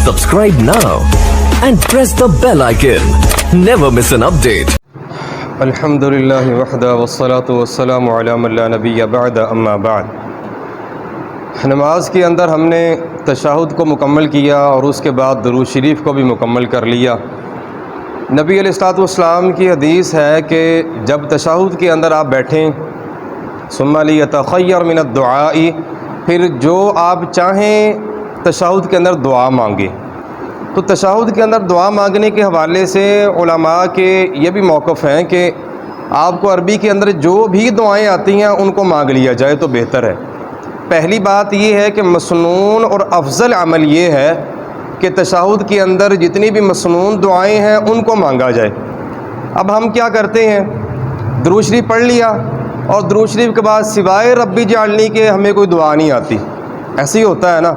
Subscribe now and press the bell icon. Never miss an update. الحمدللہ وحدہ والصلاة والسلام علی من لا نبی بعد اما بعد۔ نماز کے اندر ہم نے تشہد کو مکمل کیا اور اس کے بعد درود شریف کو بھی مکمل کر لیا۔ نبی علیہ الصلوۃ والسلام کی حدیث ہے کہ جب تشہد کے اندر آپ بیٹھیں ثم لیتخیر من الدعاء، پھر جو آپ چاہیں تشہد کے اندر دعا مانگیں۔ تو تشہد کے اندر دعا مانگنے کے حوالے سے علماء کے یہ بھی موقف ہیں کہ آپ کو عربی کے اندر جو بھی دعائیں آتی ہیں ان کو مانگ لیا جائے تو بہتر ہے۔ پہلی بات یہ ہے کہ مسنون اور افضل عمل یہ ہے کہ تشہد کے اندر جتنی بھی مسنون دعائیں ہیں ان کو مانگا جائے۔ اب ہم کیا کرتے ہیں، درود شریف پڑھ لیا اور درود شریف کے بعد سوائے ربی جعلنی کے ہمیں کوئی دعا نہیں آتی۔ ایسے ہی ہوتا ہے نا،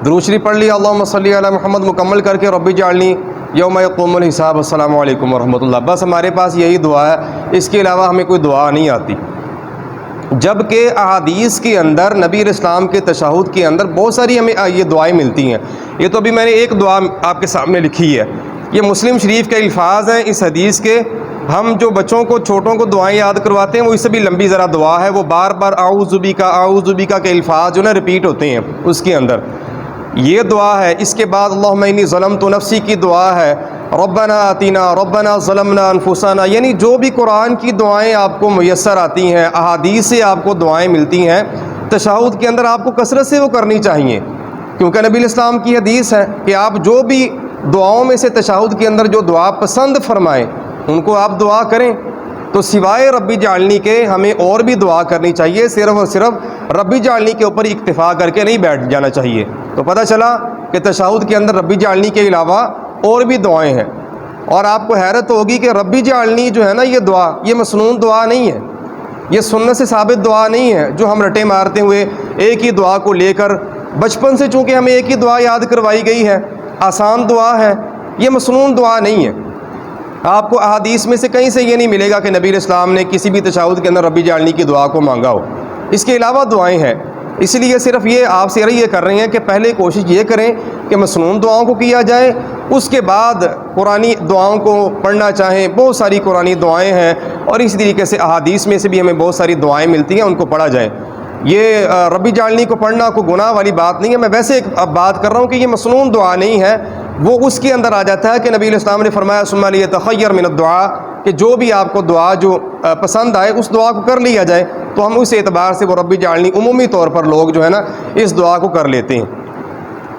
درود شریف پڑھ لیا اللہم صلی علی محمد مکمل کر کے ربی جعلنی یوم یقوم الحساب السلام علیکم ورحمۃ اللہ، بس ہمارے پاس یہی دعا ہے، اس کے علاوہ ہمیں کوئی دعا نہیں آتی۔ جبکہ احادیث کے اندر نبی علیہ السلام کے تشہد کے اندر بہت ساری ہمیں یہ دعائیں ملتی ہیں۔ یہ تو ابھی میں نے ایک دعا آپ کے سامنے لکھی ہے، یہ مسلم شریف کے الفاظ ہیں اس حدیث کے۔ ہم جو بچوں کو چھوٹوں کو دعائیں یاد کرواتے ہیں وہ اس سے بھی لمبی ذرا دعا ہے، وہ بار بار اعوذ بک کے الفاظ جو نا ریپیٹ ہوتے ہیں اس کے اندر یہ دعا ہے۔ اس کے بعد اللہم انی ظلمت نفسی کی دعا ہے، ربنا آتینا ربنا ظلمنا انفسنا، یعنی جو بھی قرآن کی دعائیں آپ کو میسر آتی ہیں، احادیث سے آپ کو دعائیں ملتی ہیں، تشہد کے اندر آپ کو کثرت سے وہ کرنی چاہیے، کیونکہ نبی علیہ السلام کی حدیث ہے کہ آپ جو بھی دعاؤں میں سے تشہد کے اندر جو دعا پسند فرمائیں ان کو آپ دعا کریں۔ تو سوائے ربی جعلنی کے ہمیں اور بھی دعا کرنی چاہیے، صرف اور صرف ربی جعلنی کے اوپر اکتفا کر کے نہیں بیٹھ جانا چاہیے۔ تو پتہ چلا کہ تشہد کے اندر ربی جعلنی کے علاوہ اور بھی دعائیں ہیں، اور آپ کو حیرت ہوگی کہ ربی جعلنی جو ہے نا یہ دعا، یہ مسنون دعا نہیں ہے، یہ سنت سے ثابت دعا نہیں ہے جو ہم رٹے مارتے ہوئے ایک ہی دعا کو لے کر بچپن سے چونکہ ہمیں ایک ہی دعا یاد کروائی گئی ہے، آسان دعا ہے، یہ مسنون دعا نہیں ہے۔ آپ کو احادیث میں سے کہیں سے یہ نہیں ملے گا کہ نبی علیہ السلام نے کسی بھی تشہد کے اندر ربی جعلنی کی دعا کو مانگا ہو، اس کے علاوہ دعائیں ہیں۔ اس لیے صرف یہ آپ سے یہ کر رہے ہیں کہ پہلے کوشش یہ کریں کہ مسنون دعاؤں کو کیا جائے، اس کے بعد قرآنی دعاؤں کو پڑھنا چاہیں، بہت ساری قرآنی دعائیں ہیں، اور اسی طریقے سے احادیث میں سے بھی ہمیں بہت ساری دعائیں ملتی ہیں، ان کو پڑھا جائے۔ یہ ربی جعلنی کو پڑھنا کوئی گناہ والی بات نہیں ہے، میں ویسے اب بات کر رہا ہوں کہ یہ مسنون دعا نہیں ہے، وہ اس کے اندر آ جاتا ہے کہ نبی علیہ السلام نے فرمایا ثم لیتخیر من الدعاء، کہ جو بھی آپ کو دعا جو پسند آئے اس دعا کو کر لیا جائے۔ تو ہم اس اعتبار سے وہ ربی جعلنی عمومی طور پر لوگ جو ہے نا اس دعا کو کر لیتے ہیں۔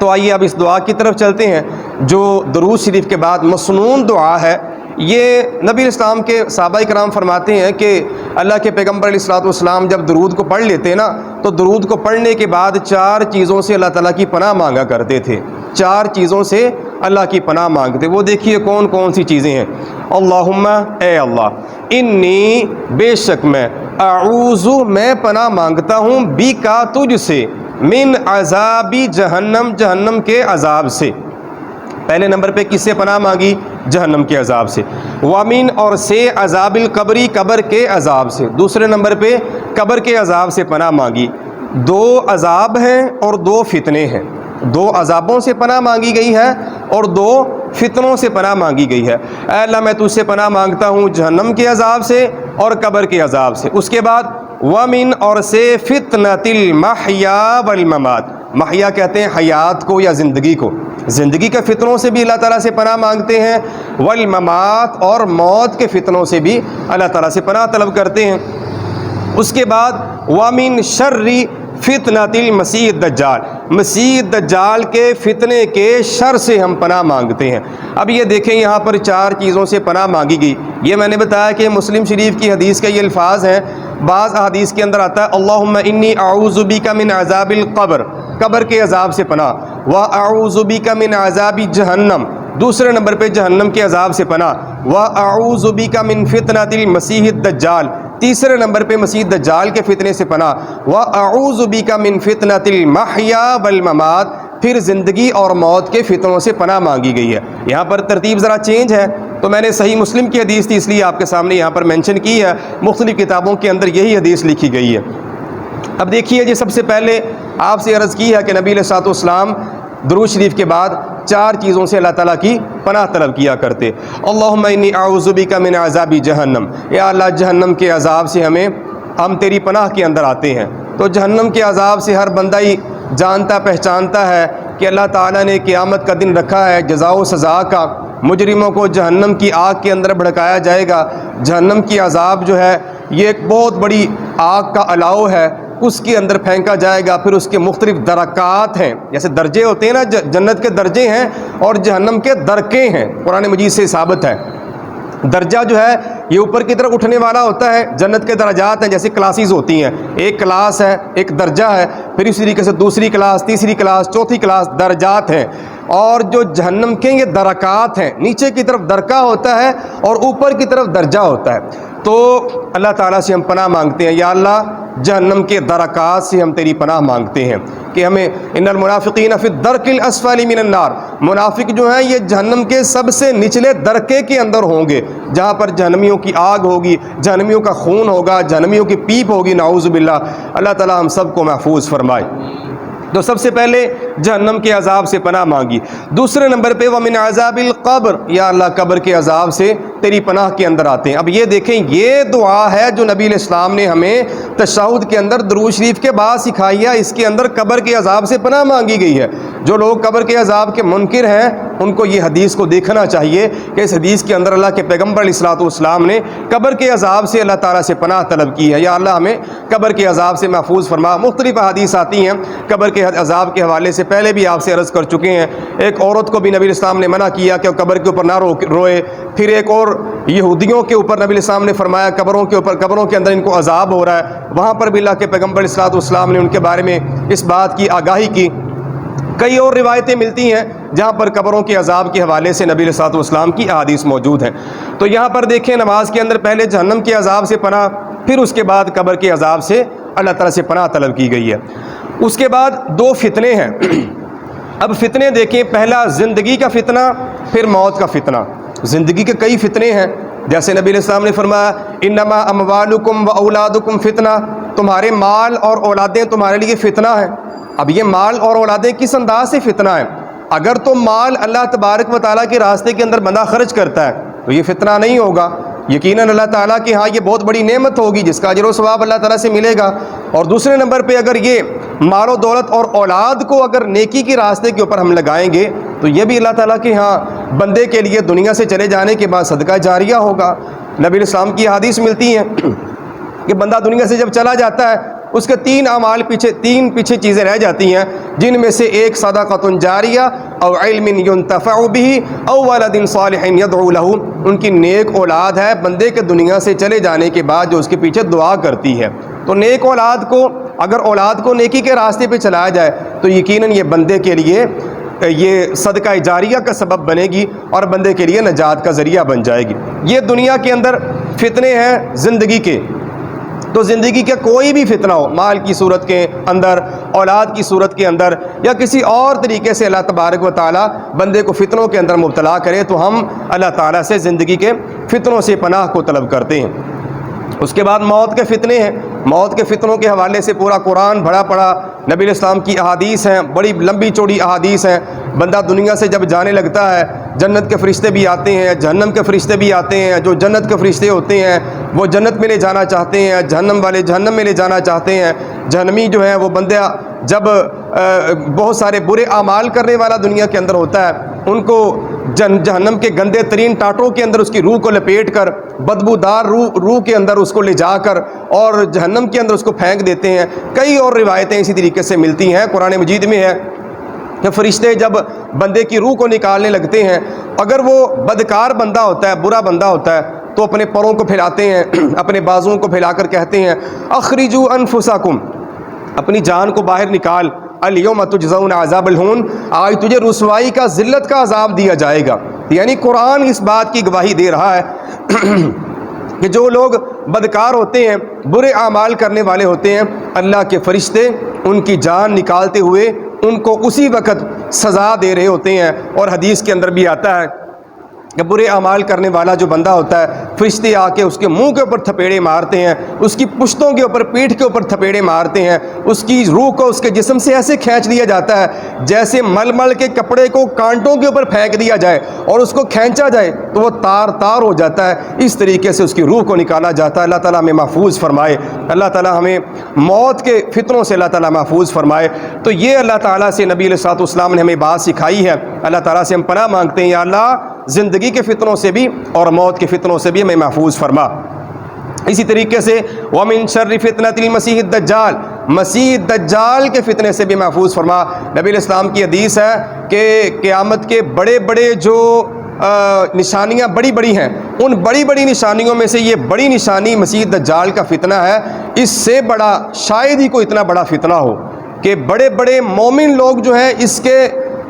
تو آئیے اب اس دعا کی طرف چلتے ہیں جو درود شریف کے بعد مسنون دعا ہے۔ یہ نبی علیہ السلام کے صحابہ کرام فرماتے ہیں کہ اللہ کے پیغمبر علیہ الصلوۃ والسلام جب درود کو پڑھ لیتے نا تو درود کو پڑھنے کے بعد 4 چیزوں سے اللہ تعالیٰ کی پناہ مانگا کرتے تھے، 4 چیزوں سے اللہ کی پناہ مانگتے۔ وہ دیکھیے کون کون سی چیزیں ہیں۔ اللہم، اے اللہ، انی، بے شک میں، اعوذ، میں پناہ مانگتا ہوں، بکا، تجھ سے، من عذابی جہنم، جہنم کے عذاب سے۔ پہلے نمبر پہ کس سے پناہ مانگی؟ جہنم کے عذاب سے۔ وامن، اور سے، عذاب القبری، قبر کے عذاب سے۔ دوسرے نمبر پہ قبر کے عذاب سے پناہ مانگی۔ 2 عذاب ہیں اور 2 فتنے ہیں، 2 عذابوں سے پناہ مانگی گئی ہے اور 2 فتنوں سے پناہ مانگی گئی ہے۔ اے اللہ میں تجھ سے پناہ مانگتا ہوں جہنم کے عذاب سے اور قبر کے عذاب سے۔ اس کے بعد ومن، اور سے، فتنۃ المحیا والممات، محیا کہتے ہیں حیات کو یا زندگی کو، زندگی کے فتنوں سے بھی اللہ تعالیٰ سے پناہ مانگتے ہیں، والممات، اور موت کے فتنوں سے بھی اللہ تعالیٰ سے پناہ طلب کرتے ہیں۔ اس کے بعد ومن شر فتنۃ المسیح الدجال، مسیح دجال کے فتنے کے شر سے ہم پناہ مانگتے ہیں۔ اب یہ دیکھیں یہاں پر 4 چیزوں سے پناہ مانگی گئی۔ یہ میں نے بتایا کہ مسلم شریف کی حدیث کے یہ الفاظ ہیں۔ بعض احادیث کے اندر آتا ہے اللہم انی اعوذ بک من عذاب القبر، قبر کے عذاب سے پناہ، واعوذ بک من عذاب جہنم، دوسرے نمبر پہ جہنم کے عذاب سے پناہ، واعوذ بک من فتنۃ المسیح الدجال، تیسرے نمبر پہ مسیح دجال کے فتنے سے پناہ، واعوذ بک من فتنۃ المحیا والممات، پھر زندگی اور موت کے فتنوں سے پناہ مانگی گئی ہے۔ یہاں پر ترتیب ذرا چینج ہے، تو میں نے صحیح مسلم کی حدیث تھی اس لیے آپ کے سامنے یہاں پر مینشن کی ہے، مختلف کتابوں کے اندر یہی حدیث لکھی گئی ہے۔ اب دیکھیے جی، سب سے پہلے آپ سے عرض کی ہے کہ نبی علیہ الصلوۃ والسلام درود شریف کے بعد 4 چیزوں سے اللہ تعالیٰ کی پناہ طلب کیا کرتے. اللہم انی اعوذ بک من عذاب جہنم، یا اللہ جہنم کے عذاب سے ہم تیری پناہ کے اندر آتے ہیں. تو جہنم کے عذاب سے ہر بندہ ہی جانتا پہچانتا ہے کہ اللہ تعالیٰ نے قیامت کا دن رکھا ہے جزا و سزا کا. مجرموں کو جہنم کی آگ کے اندر بھڑکایا جائے گا. جہنم کی عذاب جو ہے یہ ایک بہت بڑی آگ کا الاؤ ہے، اس کے اندر پھینکا جائے گا. پھر اس کے مختلف درکات ہیں، جیسے درجے ہوتے ہیں نا، جنت کے درجے ہیں اور جہنم کے درکے ہیں. قرآن مجید سے ثابت ہے. درجہ جو ہے یہ اوپر کی طرف اٹھنے والا ہوتا ہے. جنت کے درجات ہیں، جیسے کلاسز ہوتی ہیں، ایک کلاس ہے، ایک درجہ ہے، پھر اسی طریقے سے دوسری کلاس، تیسری کلاس، چوتھی کلاس، درجات ہیں. اور جو جہنم کے یہ درکات ہیں، نیچے کی طرف درکہ ہوتا ہے اور اوپر کی طرف درجہ ہوتا ہے. تو اللہ تعالیٰ سے ہم پناہ مانگتے ہیں، یا اللہ جہنم کے درکات سے ہم تیری پناہ مانگتے ہیں کہ ہمیں ان المنافقین فی الدرک الاسفل من النار، منافق جو ہیں یہ جہنم کے سب سے نچلے درکے کے اندر ہوں گے، جہاں پر جہنمیوں کی آگ ہوگی، جہنمیوں کا خون ہوگا، جہنمیوں کی پیپ ہوگی. نعوذ باللہ. اللہ تعالیٰ ہم سب کو محفوظ فرمائے. تو سب سے پہلے جہنم کے عذاب سے پناہ مانگی. دوسرے نمبر پہ وَمِنْ عَذَابِ الْقَبْرِ، یا اللہ قبر کے عذاب سے تیری پناہ کے اندر آتے ہیں. اب یہ دیکھیں، یہ دعا ہے جو نبی علیہ السلام نے ہمیں تشہد کے اندر درود شریف کے بعد سکھائی ہے. اس کے اندر قبر کے عذاب سے پناہ مانگی گئی ہے. جو لوگ قبر کے عذاب کے منکر ہیں ان کو یہ حدیث کو دیکھنا چاہیے کہ اس حدیث کے اندر اللہ کے پیغمبر علیہ الصلوۃ والسلام نے قبر کے عذاب سے اللہ تعالیٰ سے پناہ طلب کی ہے. یا اللہ ہمیں قبر کے عذاب سے محفوظ فرما. مختلف احادیث آتی ہیں قبر کے عذاب کے حوالے سے، پہلے بھی آپ سے عرض کر چکے ہیں. ایک عورت کو بھی نبی علیہ السلام نے منع کیا کہ وہ قبر کے اوپر نہ روئے. پھر ایک اور یہودیوں کے اوپر نبی علیہ السلام نے فرمایا قبروں کے اوپر، قبروں کے اندر ان کو عذاب ہو رہا ہے. وہاں پر بھی اللہ کے پیغمبر علیہ الصلوۃ والسلام نے ان کے بارے میں اس بات کی آگاہی کی. کئی اور روایتیں ملتی ہیں جہاں پر قبروں کے عذاب کے حوالے سے نبی علیہ الصلوۃ والسلام کی احادیث موجود ہیں. تو یہاں پر دیکھیں نماز کے اندر پہلے جہنم کے عذاب سے پناہ، پھر اس کے بعد قبر کے عذاب سے اللہ تعالیٰ سے پناہ طلب کی گئی ہے. اس کے بعد 2 فتنے ہیں. اب فتنے دیکھیں، پہلا زندگی کا فتنہ، پھر موت کا فتنہ. زندگی کے کئی فتنے ہیں، جیسے نبی علیہ السلام نے فرمایا انما اموالکم و اولادکم فتنہ، تمہارے مال اور اولادیں تمہارے لیے فتنہ ہیں. اب یہ مال اور اولادیں کس انداز سے فتنہ ہیں؟ اگر تو مال اللہ تبارک و تعالیٰ کے راستے کے اندر بندہ خرچ کرتا ہے تو یہ فتنہ نہیں ہوگا. یقیناً اللہ تعالیٰ کے ہاں یہ بہت بڑی نعمت ہوگی جس کا اجر و ثواب اللہ تعالیٰ سے ملے گا. اور دوسرے نمبر پہ اگر یہ مال و دولت اور اولاد کو اگر نیکی کے راستے کے اوپر ہم لگائیں گے تو یہ بھی اللہ تعالیٰ کے ہاں بندے کے لیے دنیا سے چلے جانے کے بعد صدقہ جاریہ ہوگا. نبی علیہ السلام کی حدیث ملتی ہیں کہ بندہ دنیا سے جب چلا جاتا ہے اس کے 3 اعمال پیچھے چیزیں رہ جاتی ہیں، جن میں سے ایک صدقۃ جاریہ او علم ينتفع به او ولد صالح يدعو له. ان کی نیک اولاد ہے بندے کے دنیا سے چلے جانے کے بعد جو اس کے پیچھے دعا کرتی ہے. تو نیک اولاد کو اگر اولاد کو نیکی کے راستے پہ چلایا جائے تو یقیناً یہ بندے کے لیے یہ صدقہ جاریہ کا سبب بنے گی اور بندے کے لیے نجات کا ذریعہ بن جائے گی. یہ دنیا کے اندر فتنے ہیں زندگی کے. تو زندگی کے کوئی بھی فتنہ ہو، مال کی صورت کے اندر، اولاد کی صورت کے اندر، یا کسی اور طریقے سے اللہ تبارک و تعالیٰ بندے کو فتنوں کے اندر مبتلا کرے تو ہم اللہ تعالیٰ سے زندگی کے فتنوں سے پناہ کو طلب کرتے ہیں. اس کے بعد موت کے فتنے ہیں. موت کے فتنوں کے حوالے سے پورا قرآن بھرا پڑا، نبی علیہ السلام کی احادیث ہیں، بڑی لمبی چوڑی احادیث ہیں. بندہ دنیا سے جب جانے لگتا ہے جنت کے فرشتے بھی آتے ہیں، جہنم کے فرشتے بھی آتے ہیں. جو جنت کے فرشتے ہوتے ہیں وہ جنت میں لے جانا چاہتے ہیں، جہنم والے جہنم میں لے جانا چاہتے ہیں. جہنمی جو ہے وہ بندہ جب بہت سارے برے اعمال کرنے والا دنیا کے اندر ہوتا ہے ان کو جہنم کے گندے ترین ٹاٹوں کے اندر اس کی روح کو لپیٹ کر بدبودار روح کے اندر اس کو لے جا کر اور جہنم کے اندر اس کو پھینک دیتے ہیں. کئی اور روایتیں اسی طریقے سے ملتی ہیں. قرآن مجید میں ہے کہ فرشتے جب بندے کی روح کو نکالنے لگتے ہیں، اگر وہ بدکار بندہ ہوتا ہے، برا بندہ ہوتا ہے، تو اپنے پروں کو پھیلاتے ہیں، اپنے بازوؤں کو پھیلا کر کہتے ہیں اخرجوا انفسکم، اپنی جان کو باہر نکال، الیوم تجزون عذاب الہون، آج تجھے رسوائی کا، ذلت کا عذاب دیا جائے گا. یعنی قرآن اس بات کی گواہی دے رہا ہے کہ جو لوگ بدکار ہوتے ہیں، برے اعمال کرنے والے ہوتے ہیں، اللہ کے فرشتے ان کی جان نکالتے ہوئے ان کو اسی وقت سزا دے رہے ہوتے ہیں. اور حدیث کے اندر بھی آتا ہے کہ برے اعمال کرنے والا جو بندہ ہوتا ہے فرشتے آ کے اس کے منہ کے اوپر تھپیڑے مارتے ہیں، اس کی پشتوں کے اوپر، پیٹھ کے اوپر تھپیڑے مارتے ہیں، اس کی روح کو اس کے جسم سے ایسے کھینچ دیا جاتا ہے جیسے مل مل کے کپڑے کو کانٹوں کے اوپر پھینک دیا جائے اور اس کو کھینچا جائے تو وہ تار تار ہو جاتا ہے، اس طریقے سے اس کی روح کو نکالا جاتا ہے۔ اللہ تعالیٰ ہمیں محفوظ فرمائے، اللہ تعالیٰ ہمیں موت کے فتنوں سے اللہ تعالیٰ محفوظ فرمائے۔ تو یہ اللہ تعالیٰ سے نبی علیہ الصلوۃ والسلام نے ہمیں بات سکھائی ہے۔ اللہ تعالیٰ سے ہم پناہ مانگتے ہیں، یا اللہ زندگی کے فتنوں سے بھی اور موت کے فتنوں سے بھی ہمیں محفوظ فرما۔ اسی طریقے سے وَمِن شَرِّ فِتْنَةِ الْمَسِيحِ الدَّجَّالِ، مسیح دجال کے فتنے سے بھی محفوظ فرما۔ نبی علیہ السلام کی حدیث ہے کہ قیامت کے بڑے بڑے جو نشانیاں بڑی بڑی ہیں، ان بڑی بڑی نشانیوں میں سے یہ بڑی نشانی مسیح دجال کا فتنہ ہے۔ اس سے بڑا شاید ہی کوئی اتنا بڑا فتنہ ہو کہ بڑے بڑے مومن لوگ جو ہیں اس کے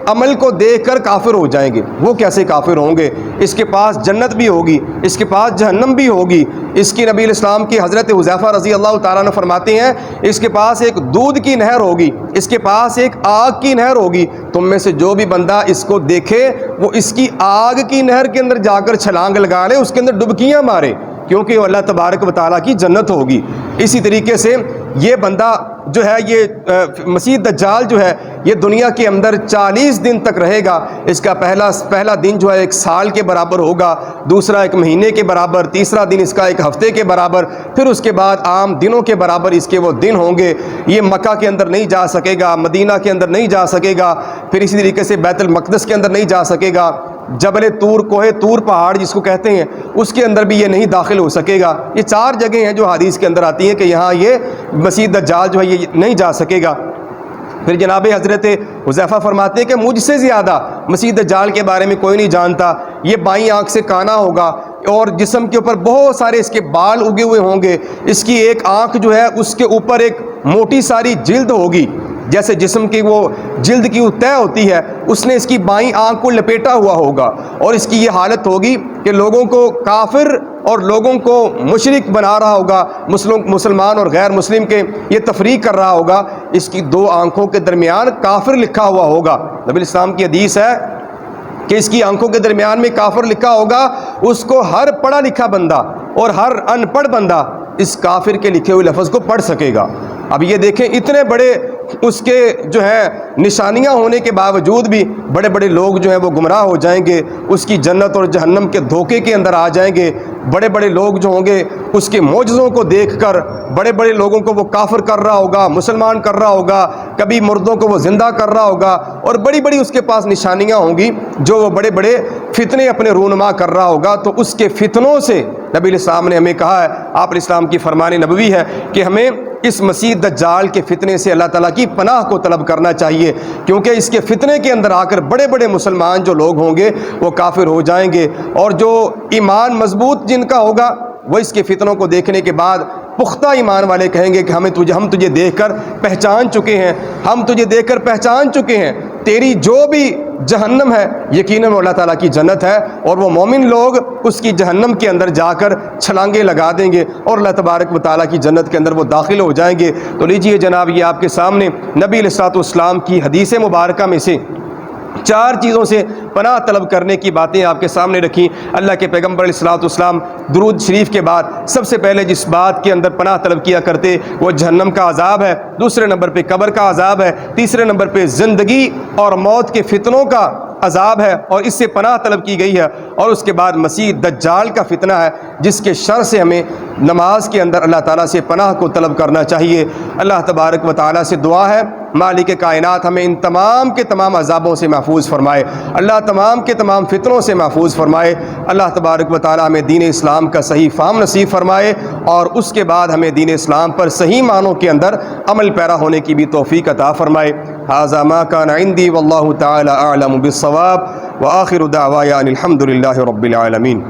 عمل کو دیکھ کر کافر ہو جائیں گے۔ وہ کیسے کافر ہوں گے؟ اس کے پاس جنت بھی ہوگی، اس کے پاس جہنم بھی ہوگی۔ اس کی نبی علیہ السلام کی حضرت حذیفہ رضی اللہ تعالیٰ عنہ فرماتے ہیں اس کے پاس ایک دودھ کی نہر ہوگی، اس کے پاس ایک آگ کی نہر ہوگی۔ تم میں سے جو بھی بندہ اس کو دیکھے وہ اس کی آگ کی نہر کے اندر جا کر چھلانگ لگا لے، اس کے اندر ڈبکیاں مارے، کیونکہ وہ اللہ تبارک و تعالیٰ کی جنت ہوگی۔ اسی طریقے سے یہ بندہ جو ہے، یہ مسیح دجال جو ہے، یہ دنیا کے اندر 40 دن تک رہے گا۔ اس کا پہلا دن جو ہے 1 سال کے برابر ہوگا، دوسرا 1 مہینے کے برابر، تیسرا دن اس کا 1 ہفتے کے برابر، پھر اس کے بعد عام دنوں کے برابر اس کے وہ دن ہوں گے۔ یہ مکہ کے اندر نہیں جا سکے گا، مدینہ کے اندر نہیں جا سکے گا، پھر اسی طریقے سے بیت المقدس کے اندر نہیں جا سکے گا، جبل طور، کوہ طور پہاڑ جس کو کہتے ہیں، اس کے اندر بھی یہ نہیں داخل ہو سکے گا۔ یہ 4 جگہیں ہیں جو حدیث کے اندر آتی ہیں کہ یہاں یہ مسیح دجال جو ہے یہ نہیں جا سکے گا۔ پھر جناب حضرت حذیفہ فرماتے ہیں کہ مجھ سے زیادہ مسیح دجال کے بارے میں کوئی نہیں جانتا۔ یہ بائیں آنکھ سے کانا ہوگا اور جسم کے اوپر بہت سارے اس کے بال اگے ہوئے ہوں گے۔ اس کی ایک آنکھ جو ہے اس کے اوپر ایک موٹی ساری جلد ہوگی، جیسے جسم کی وہ جلد کی طے ہوتی ہے، اس نے اس کی بائیں آنکھ کو لپیٹا ہوا ہوگا، اور اس کی یہ حالت ہوگی کہ لوگوں کو کافر اور لوگوں کو مشرک بنا رہا ہوگا، مسلمان اور غیر مسلم کے یہ تفریق کر رہا ہوگا۔ اس کی 2 آنکھوں کے درمیان کافر لکھا ہوا ہوگا۔ نبی اسلام کی حدیث ہے کہ اس کی آنکھوں کے درمیان میں کافر لکھا ہوگا، اس کو ہر پڑھا لکھا بندہ اور ہر ان پڑھ بندہ اس کافر کے لکھے ہوئے لفظ کو پڑھ سکے گا۔ اب یہ دیکھیں، اتنے بڑے اس کے جو ہے نشانیاں ہونے کے باوجود بھی بڑے بڑے لوگ جو ہیں وہ گمراہ ہو جائیں گے، اس کی جنت اور جہنم کے دھوکے کے اندر آ جائیں گے۔ بڑے بڑے لوگ جو ہوں گے اس کے معجزوں کو دیکھ کر بڑے بڑے لوگوں کو وہ کافر کر رہا ہوگا، مسلمان کر رہا ہوگا، کبھی مردوں کو وہ زندہ کر رہا ہوگا، اور بڑی بڑی اس کے پاس نشانیاں ہوں گی جو وہ بڑے بڑے فتنے اپنے رونما کر رہا ہوگا۔ تو اس کے فتنوں سے نبی علیہ السلام نے ہمیں کہا ہے، آپ علیہ السلام کی فرمان نبوی ہے کہ ہمیں اس مسیح دجال کے فتنے سے اللہ تعالیٰ کی پناہ کو طلب کرنا چاہیے، کیونکہ اس کے فتنے کے اندر آ کر بڑے بڑے مسلمان جو لوگ ہوں گے وہ کافر ہو جائیں گے، اور جو ایمان مضبوط جن کا ہوگا وہ اس کے فتنوں کو دیکھنے کے بعد پختہ ایمان والے کہیں گے کہ ہم تجھے دیکھ کر پہچان چکے ہیں، ہم تجھے دیکھ کر پہچان چکے ہیں، تیری جو بھی جہنم ہے یقیناً اللہ تعالیٰ کی جنت ہے، اور وہ مومن لوگ اس کی جہنم کے اندر جا کر چھلانگیں لگا دیں گے اور اللہ تبارک و تعالیٰ کی جنت کے اندر وہ داخل ہو جائیں گے۔ تو لیجئے جناب، یہ آپ کے سامنے نبی علیہ الصلوۃ والسلام کی حدیث مبارکہ میں سے 4 چیزوں سے پناہ طلب کرنے کی باتیں آپ کے سامنے رکھیں۔ اللہ کے پیغمبر علیہ الصلوۃ والسلام درود شریف کے بعد سب سے پہلے جس بات کے اندر پناہ طلب کیا کرتے وہ جہنم کا عذاب ہے، دوسرے نمبر پہ قبر کا عذاب ہے، تیسرے نمبر پہ زندگی اور موت کے فتنوں کا عذاب ہے اور اس سے پناہ طلب کی گئی ہے، اور اس کے بعد مسیح دجال کا فتنہ ہے جس کے شر سے ہمیں نماز کے اندر اللہ تعالیٰ سے پناہ کو طلب کرنا چاہیے۔ اللہ تبارک و تعالیٰ سے دعا ہے مالک کائنات ہمیں ان تمام کے تمام عذابوں سے محفوظ فرمائے، اللہ تمام کے تمام فتنوں سے محفوظ فرمائے۔ اللہ تبارک و تعالیٰ ہمیں دین اسلام کا صحیح فہم نصیب فرمائے، اور اس کے بعد ہمیں دین اسلام پر صحیح معنوں کے اندر عمل پیرا ہونے کی بھی توفیق عطا فرمائے۔ ھذا ما کان عندی واللہ تعالی اعلم بالصواب، وآخر دعوایا ان الحمد للہ رب العالمین۔